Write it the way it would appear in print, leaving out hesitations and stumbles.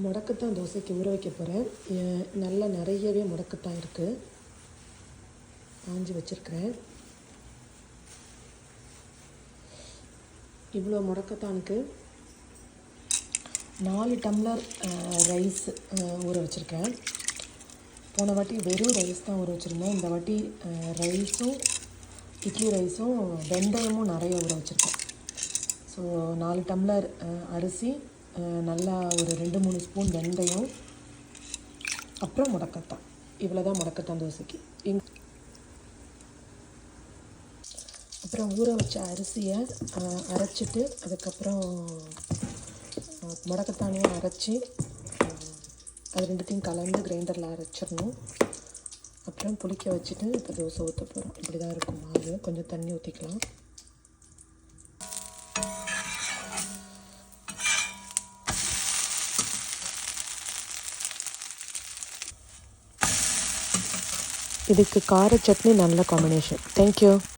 முடக்கத்தான் தோசைக்கு ஊற வைக்க போகிறேன். நல்லா நிறையவே முடக்கத்தான் இருக்குது, ஆஞ்சி வச்சுருக்கிறேன். இவ்வளோ முடக்கத்தானுக்கு 4 டம்ளர் ரைஸ் ஊற வச்சுருக்கேன். போன வாட்டி வெறும் ரைஸ் தான் ஊற வச்சுருந்தேன். இந்த வாட்டி ரைஸும் இட்லி ரைஸும் வெந்தயமும் நிறைய ஊற வச்சுருக்கேன். ஸோ 4 டம்ளர் அரிசி, நல்லா ஒரு 2-3 ஸ்பூன் வெந்தயம், அப்புறம் முடக்கத்தான். இவ்வளோ தான் முடக்கத்தான் தோசைக்கு. அப்புறம் ஊற வச்ச அரிசியை அரைச்சிட்டு அதுக்கப்புறம் முடக்கத்தானையும் அரைச்சி அது ரெண்டுத்தையும் கலந்து கிரைண்டரில் அரைச்சிடணும். அப்புறம் புளிக்க வச்சுட்டு இப்போ தோசை ஊற்ற போகிறோம். இப்படி தான் இருக்கும் மாவு. கொஞ்சம் தண்ணி ஊற்றிக்கலாம். இதுக்கு கார சட்னி நல்ல காம்பினேஷன். தேங்க்யூ.